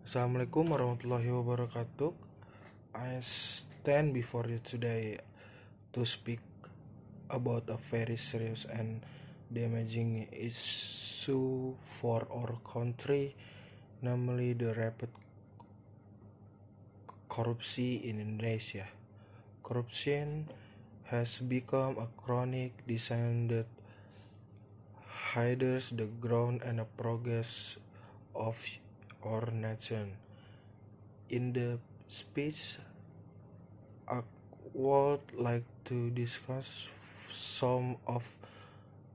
Assalamualaikum warahmatullahi wabarakatuh. I stand before you today to speak about a very serious and damaging issue for our country, namely the rapid corruption in Indonesia. Corruption has become a chronic disease that hinders the growth and the progress of our nation. In the speech, I would like to discuss some of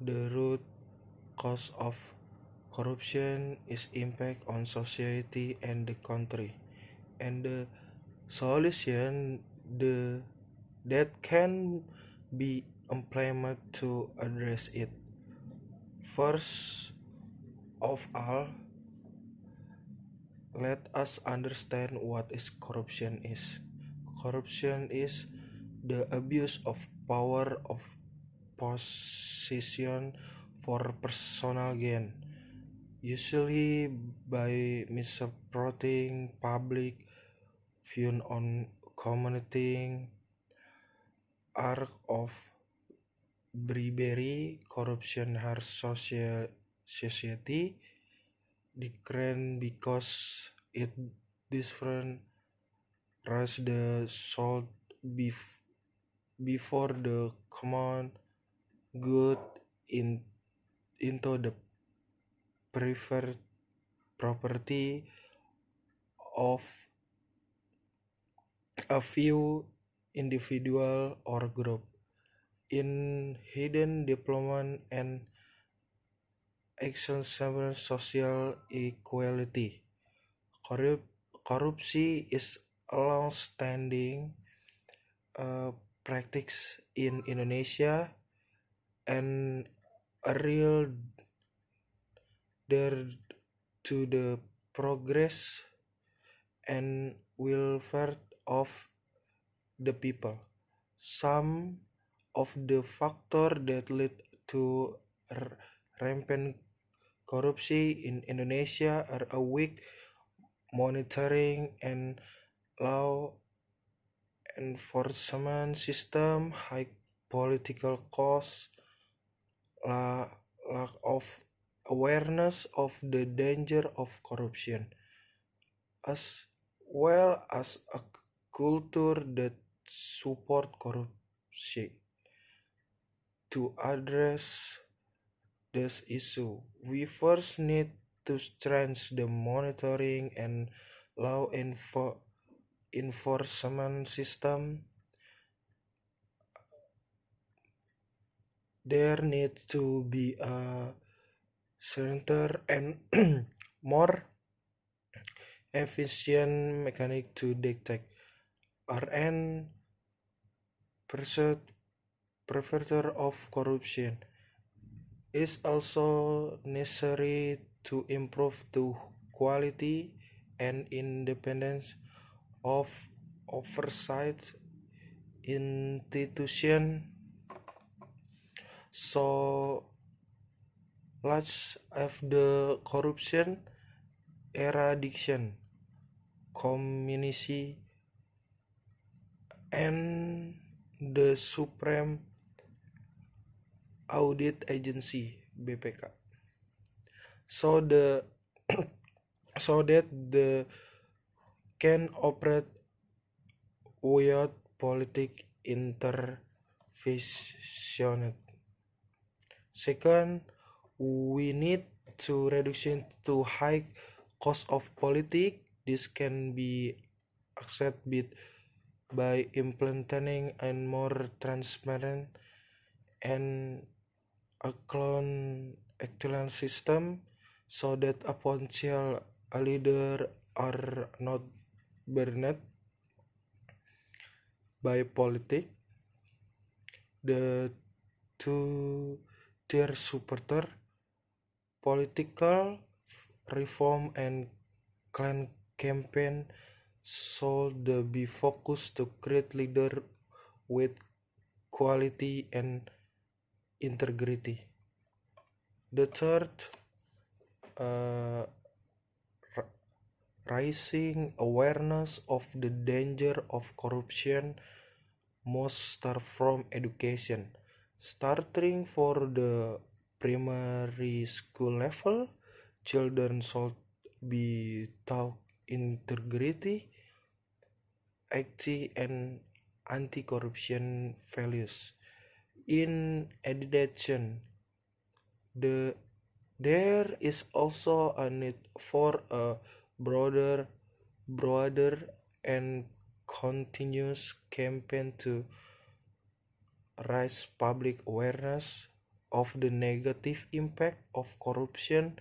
the root cause of corruption, its impact on society and the country, and the solution that can be implemented to address it. First of all, let us understand what is corruption is. Corruption is the abuse of power of position for personal gain, usually by misappropriating public funds on community arc of bribery. Corruption hurts society decline because it disfranchised the soul before the common good into the preferred property of a few individual or group. In hidden development and extensive social equality, corruption is a long-standing practice in Indonesia and a real danger to the progress and welfare of the people. Some of the factors that lead to rampant corruption in Indonesia are a weak monitoring and law enforcement system, high political costs, lack of awareness of the danger of corruption, as well as a culture that support corruption. To address this issue, we first need to strengthen the monitoring and law enforcement system. There needs to be a strengther and more efficient mechanism to detect and perpetrator of corruption. Is also necessary to improve the quality and independence of oversight institution, so large as the corruption eradication community and the Supreme Audit Agency (BPK), so that the can operate without politic intervention. Second, we need to reduce to high cost of politics. This can be achieved by implementing a more transparent and excellent system, so that a potential leader are not burned by politics. The two-tier supporter political reform and clan campaign should be focused to create leaders with quality and integrity. The third Raising awareness of the danger of corruption must start from education. Starting for the primary school level, children should be taught integrity, equity, and anti-corruption values. In addition, there is also a need for a broader and continuous campaign to raise public awareness of the negative impact of corruption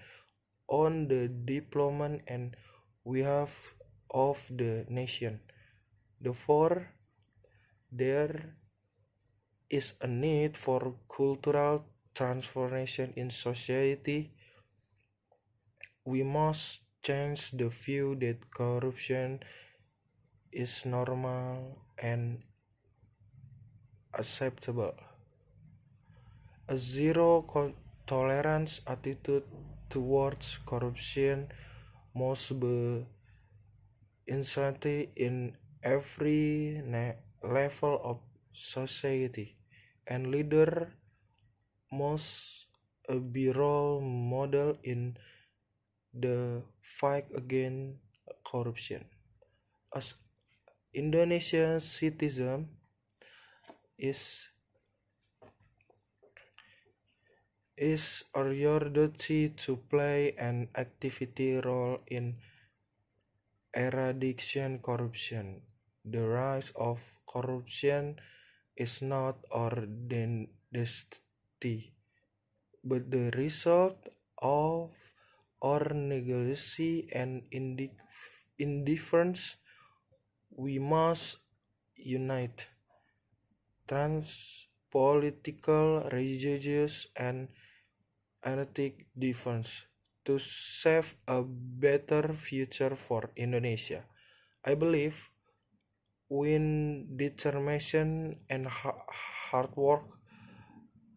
on the development and welfare of the nation. Therefore, there is a need for cultural transformation in society. We must change the view that corruption is normal and acceptable. A zero tolerance attitude towards corruption must be instilled in every level of society, and leaders must be role model in the fight against corruption. As Indonesian citizen, is your duty to play an active role in eradication corruption. The rise of corruption is not our destiny, but the result of our negligence and indifference. We must unite political, religious, and ethnic difference to save a better future for Indonesia. I believe with determination and hard work,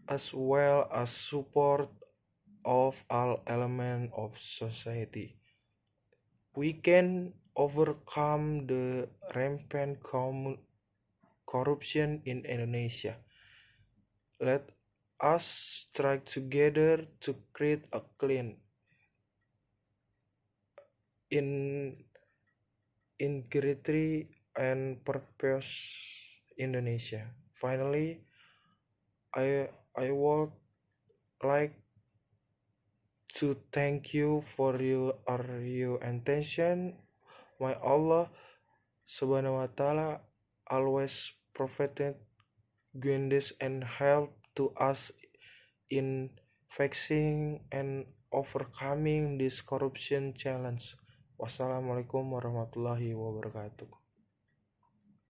as well as support of all elements of society, we can overcome the rampant corruption in Indonesia. Let us strike together to create a clean, integrity, and purpose Indonesia. Finally, I would like to thank you for your attention. May Allah Subhanahu wa Ta'ala always provide guidance and help to us in facing and overcoming this corruption challenge. Wassalamualaikum warahmatullahi wabarakatuh.